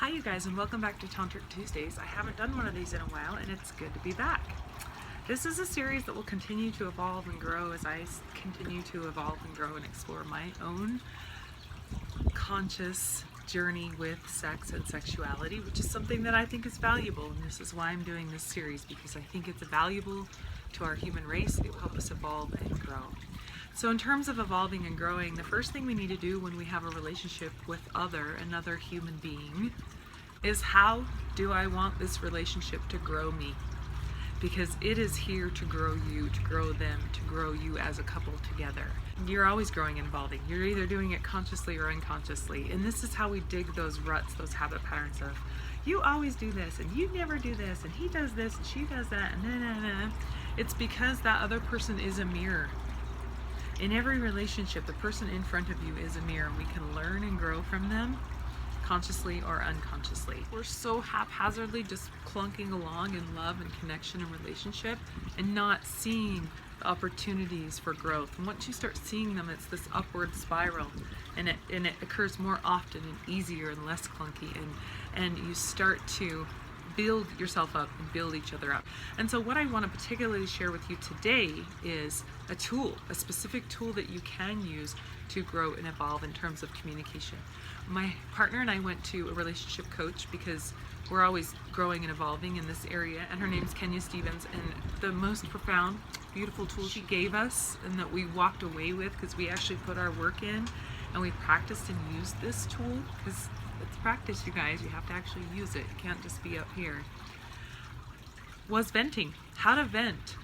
Hi you guys, and welcome back to Tantric Tuesdays. I haven't done one of these in a while and it's good to be back. This is a series that will continue to evolve and grow as I continue to evolve and grow and explore my own conscious journey with sex and sexuality, which is something that I think is valuable, and this is why I'm doing this series, because I think it's valuable to our human race. It will help us evolve and grow. So in terms of evolving and growing, the first thing we need to do when we have a relationship with another human being, is how do I want this relationship to grow me? Because it is here to grow you, to grow them, to grow you as a couple together. You're always growing and evolving. You're either doing it consciously or unconsciously. And this is how we dig those ruts, those habit patterns of, you always do this, and you never do this, and he does this, and she does that, and nah. It's because that other person is a mirror. In every relationship, the person in front of you is a mirror, and we can learn and grow from them, consciously or unconsciously. We're so haphazardly just clunking along in love and connection and relationship and not seeing the opportunities for growth. And once you start seeing them, it's this upward spiral, and it occurs more often and easier and less clunky, and you start to build yourself up and build each other up. And so what I want to particularly share with you today is a tool, a specific tool that you can use to grow and evolve in terms of communication. My partner and I went to a relationship coach because we're always growing and evolving in this area, and her name's Kenya Stevens, and the most profound, beautiful tool she gave us and that we walked away with, because we actually put our work in and we practiced and used this tool, because it's practice, you guys. You have to actually use it. It can't just be up here. Was venting. How to vent.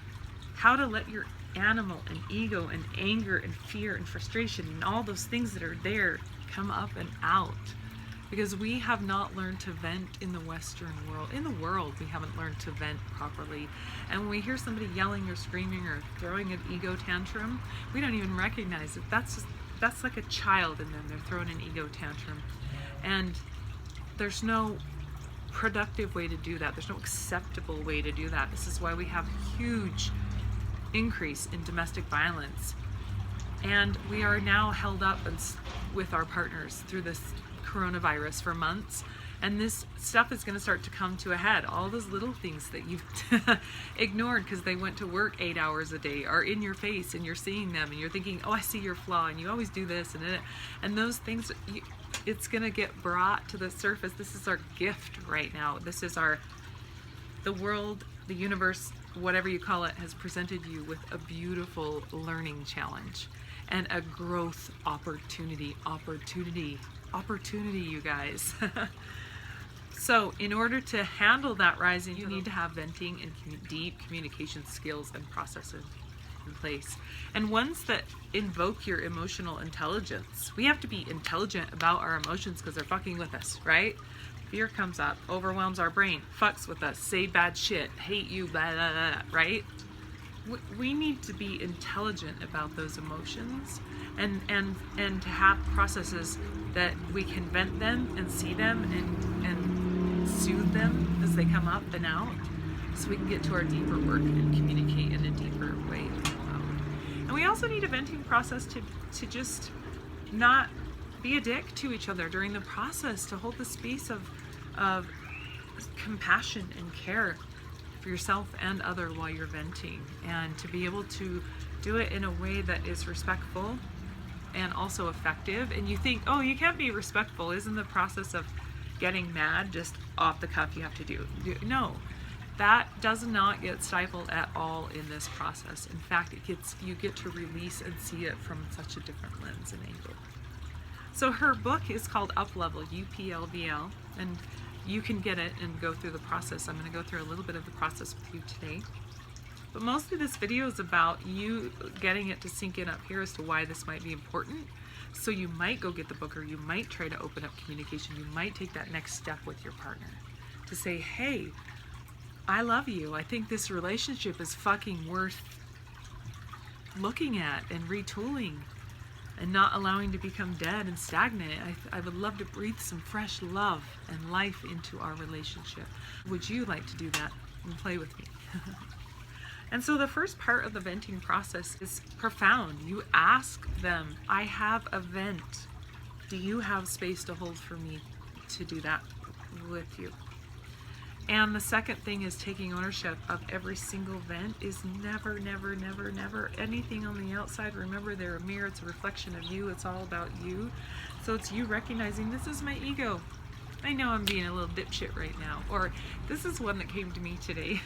How to let your animal and ego and anger and fear and frustration and all those things that are there come up and out. Because we have not learned to vent in the Western world. In the world, we haven't learned to vent properly. And when we hear somebody yelling or screaming or throwing an ego tantrum, we don't even recognize it. That's like a child in them. They're throwing an ego tantrum. And there's no productive way to do that. There's no acceptable way to do that. This is why we have a huge increase in domestic violence. And we are now held up with our partners through this coronavirus for months. And this stuff is going to start to come to a head. All those little things that you've ignored because they went to work 8 hours a day are in your face, and you're seeing them, and you're thinking, oh, I see your flaw, and you always do this, and those things, it's going to get brought to the surface. This is our gift right now. This is the world, the universe, whatever you call it, has presented you with a beautiful learning challenge and a growth opportunity, you guys. So in order to handle that rising, you need to have venting and deep communication skills and processes in place, and ones that invoke your emotional intelligence. We have to be intelligent about our emotions because they're fucking with us, right? Fear comes up, overwhelms our brain, fucks with us, say bad shit, hate you, blah, blah, blah, right? We need to be intelligent about those emotions, and to have processes that we can vent them and see them and soothe them as they come up and out, so we can get to our deeper work and communicate in a deeper way. And we also need a venting process to just not be a dick to each other during the process, to hold the space of compassion and care for yourself and other while you're venting, and to be able to do it in a way that is respectful and also effective. And you think, oh, you can't be respectful. Isn't the process of getting mad just off the cuff you have to do? No, that does not get stifled at all in this process. In fact, you get to release and see it from such a different lens and angle. So her book is called Up Level, UPLVL, and you can get it and go through the process. I'm going to go through a little bit of the process with you today. But mostly this video is about you getting it to sink in up here as to why this might be important. So you might go get the book, or you might try to open up communication. You might take that next step with your partner to say, hey, I love you. I think this relationship is fucking worth looking at and retooling and not allowing to become dead and stagnant. I would love to breathe some fresh love and life into our relationship. Would you like to do that and play with me? And so the first part of the venting process is profound. You ask them, I have a vent. Do you have space to hold for me to do that with you. And the second thing is taking ownership of every single vent is never, never, never, never anything on the outside. Remember, they're a mirror, it's a reflection of you, it's all about you. So it's you recognizing, this is my ego. I know I'm being a little dipshit right now. Or this is one that came to me today.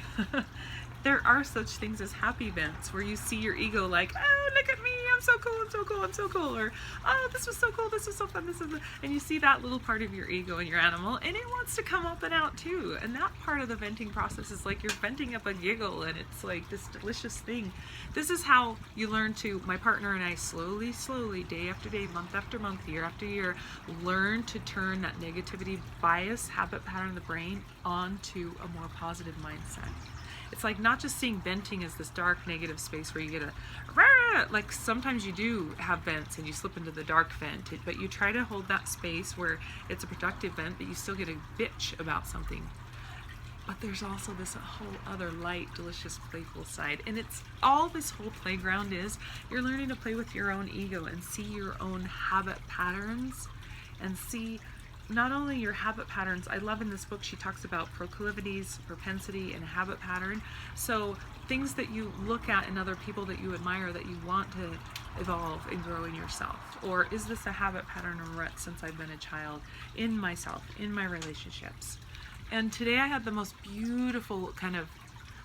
There are such things as happy vents where you see your ego like, oh, look at me, I'm so cool, I'm so cool, I'm so cool. Or, oh, this was so cool, this was so fun, this is, and you see that little part of your ego and your animal, and it wants to come up and out too. And that part of the venting process is like you're venting up a giggle, and it's like this delicious thing. This is how you learn to, my partner and I, slowly, slowly, day after day, month after month, year after year, learn to turn that negativity bias habit pattern of the brain onto a more positive mindset. It's like not just seeing venting as this dark negative space where you get a rah, like sometimes you do have vents and you slip into the dark vent, but you try to hold that space where it's a productive vent, but you still get a bitch about something. But there's also this whole other light, delicious, playful side. And it's all this whole playground is, you're learning to play with your own ego and see your own habit patterns and see not only your habit patterns. I love in this book she talks about proclivities, propensity, and a habit pattern. So things that you look at in other people that you admire that you want to evolve and grow in yourself. Or is this a habit pattern or rut since I've been a child in myself, in my relationships? And today I had the most beautiful kind of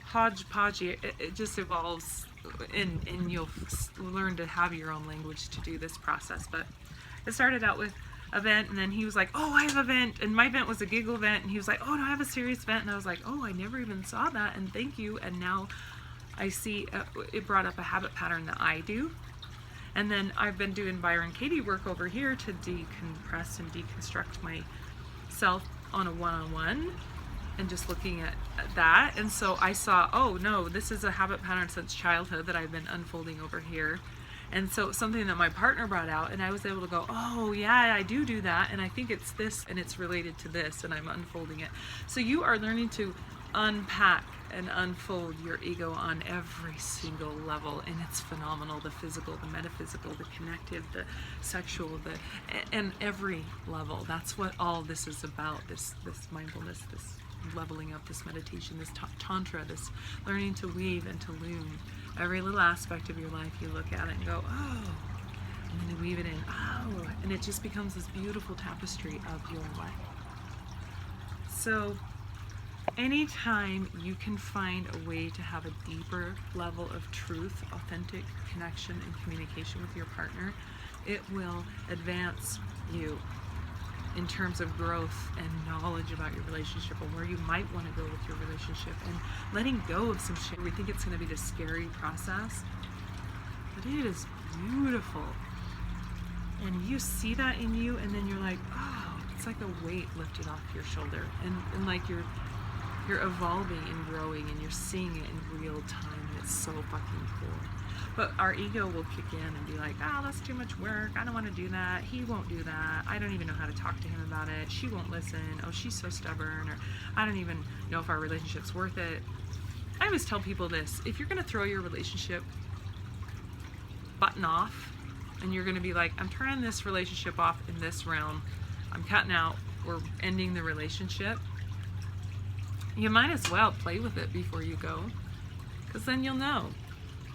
hodgepodge. It just evolves and you'll learn to have your own language to do this process. But it started out with a vent, and then he was like, oh, I have a vent, and my vent was a giggle vent, and he was like, oh no, I have a serious vent, and I was like, oh, I never even saw that, and thank you. And now I see it brought up a habit pattern that I do. And then I've been doing Byron Katie work over here to decompress and deconstruct myself on a one-on-one and just looking at that. And so I saw, oh no, this is a habit pattern since childhood that I've been unfolding over here. And so something that my partner brought out, and I was able to go, oh yeah, I do that, and I think it's this, and it's related to this, and I'm unfolding it. So you are learning to unpack and unfold your ego on every single level, and it's phenomenal. The physical, the metaphysical, the connective, the sexual, and every level. That's what all this is about, this mindfulness, this leveling up, this meditation, this tantra, this learning to weave and to loom. Every little aspect of your life, you look at it and go, oh, and then you weave it in, oh, and it just becomes this beautiful tapestry of your life. So anytime you can find a way to have a deeper level of truth, authentic connection and communication with your partner, it will advance you in terms of growth and knowledge about your relationship and where you might want to go with your relationship and letting go of some shit. We think it's going to be this scary process, but it is beautiful. And you see that in you, and then you're like, oh, it's like a weight lifted off your shoulder, and like you're evolving and growing, and you're seeing it in real time, and it's so fucking cool. But our ego will kick in and be like, oh, that's too much work, I don't want to do that, he won't do that, I don't even know how to talk to him about it, she won't listen, oh, she's so stubborn, or I don't even know if our relationship's worth it. I always tell people this: if you're going to throw your relationship button off, and you're going to be like, I'm turning this relationship off in this realm, I'm cutting out, we're ending the relationship, you might as well play with it before you go, because then you'll know.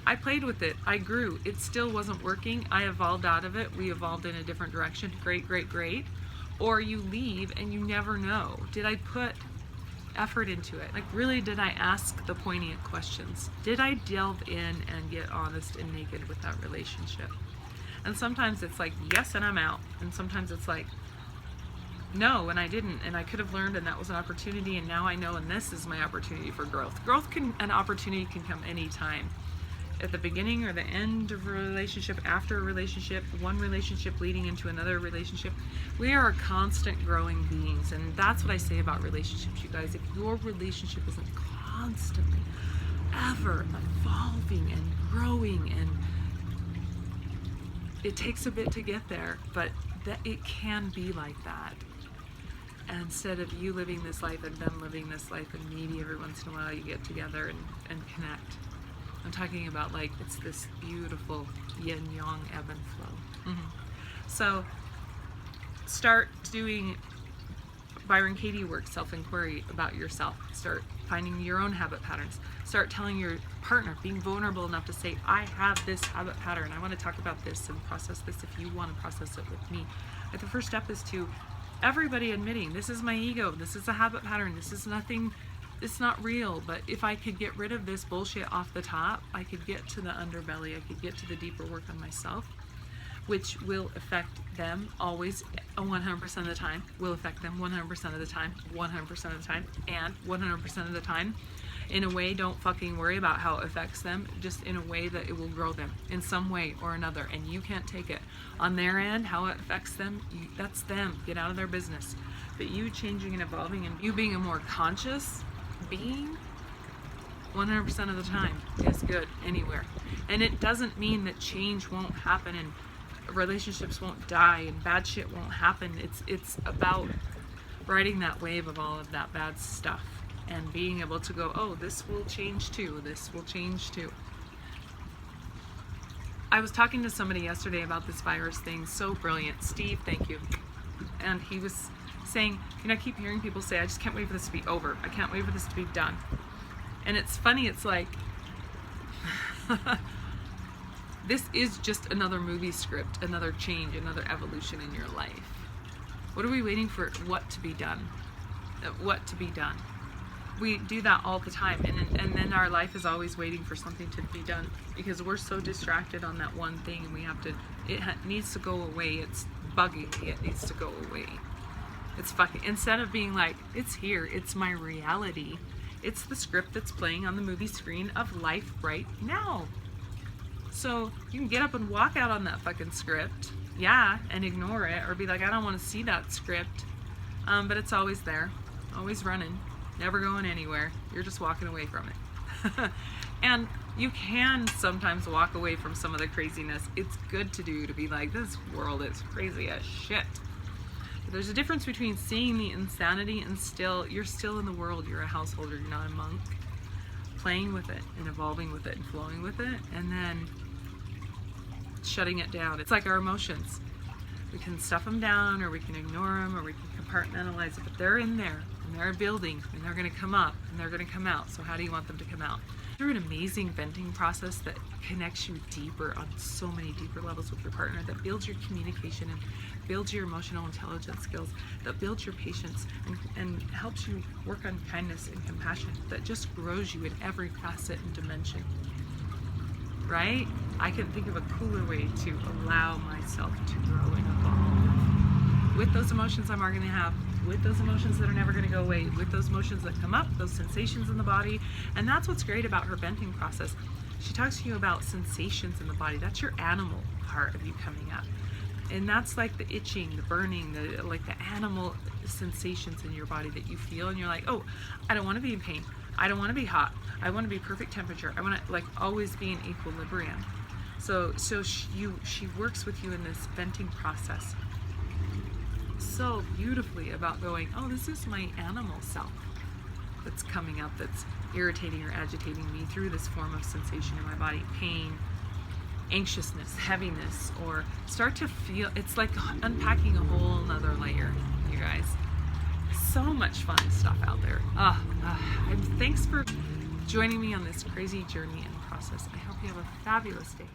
I played with it, I grew, it still wasn't working, I evolved out of it, we evolved in a different direction, great, great, great. Or you leave and you never know, did I put effort into it? Like, really, did I ask the poignant questions? Did I delve in and get honest and naked with that relationship? And sometimes it's like, yes, and I'm out. And sometimes it's like, no, and I didn't, and I could have learned, and that was an opportunity, and now I know, and this is my opportunity for growth. An opportunity can come anytime. At the beginning or the end of a relationship, after a relationship, one relationship leading into another relationship. We are constant growing beings, and that's what I say about relationships, you guys. If your relationship isn't constantly, ever evolving and growing, and it takes a bit to get there, but that it can be like that. And instead of you living this life and them living this life, and maybe every once in a while you get together and connect. I'm talking about, like, it's this beautiful yin-yang ebb and flow. So start doing Byron Katie work, self-inquiry about yourself. Start finding your own habit patterns. Start telling your partner, being vulnerable enough to say, I have this habit pattern. I want to talk about this and process this if you want to process it with me. But the first step is to everybody admitting, this is my ego, this is a habit pattern, this is nothing, it's not real, but if I could get rid of this bullshit off the top, I could get to the underbelly, I could get to the deeper work on myself, which will affect them always 100% of the time, will affect them 100% of the time, 100% of the time, and 100% of the time. In a way, don't fucking worry about how it affects them, just in a way that it will grow them in some way or another, and you can't take it. On their end, how it affects them, that's them, get out of their business. But you changing and evolving and you being a more conscious being 100% of the time is good anywhere. And it doesn't mean that change won't happen and relationships won't die and bad shit won't happen. It's about riding that wave of all of that bad stuff and being able to go, oh, this will change too, this will change too. I was talking to somebody yesterday about this virus thing, so brilliant. Steve, thank you. And he was saying, I keep hearing people say, I just can't wait for this to be over. I can't wait for this to be done. And it's funny, it's like, this is just another movie script, another change, another evolution in your life. What are we waiting for? What to be done? What to be done? We do that all the time, and then our life is always waiting for something to be done because we're so distracted on that one thing, and we have to, needs to go away. It's bugging me. It needs to go away. It's fucking, instead of being like, it's here, it's my reality. It's the script that's playing on the movie screen of life right now. So you can get up and walk out on that fucking script, yeah, and ignore it, or be like, I don't want to see that script. But it's always there, always running, never going anywhere. You're just walking away from it. And you can sometimes walk away from some of the craziness. It's good to do, to be like, this world is crazy as shit. But there's a difference between seeing the insanity and you're still in the world. You're a householder, you're not a monk. Playing with it and evolving with it and flowing with it, and then shutting it down. It's like our emotions. We can stuff them down, or we can ignore them, or we can compartmentalize it, but they're in there and they're building and they're going to come up and they're going to come out. So how do you want them to come out? Through an amazing venting process that connects you deeper on so many deeper levels with your partner, that builds your communication and builds your emotional intelligence skills, that builds your patience and helps you work on kindness and compassion, that just grows you in every facet and dimension. Right? I can think of a cooler way to allow myself to grow and evolve. With those emotions I'm going to have, with those emotions that are never going to go away, with those emotions that come up, those sensations in the body. And that's what's great about her venting process. She talks to you about sensations in the body. That's your animal part of you coming up. And that's like the itching, the burning, like the animal sensations in your body that you feel. And you're like, oh, I don't want to be in pain. I don't want to be hot. I want to be perfect temperature. I want to like always be in equilibrium. So she works with you in this venting process so beautifully about going, oh, this is my animal self that's coming up, that's irritating or agitating me through this form of sensation in my body, pain, anxiousness, heaviness, or start to feel, it's like unpacking a whole nother layer, you guys. So much fun stuff out there. And thanks for joining me on this crazy journey and process. I hope you have a fabulous day.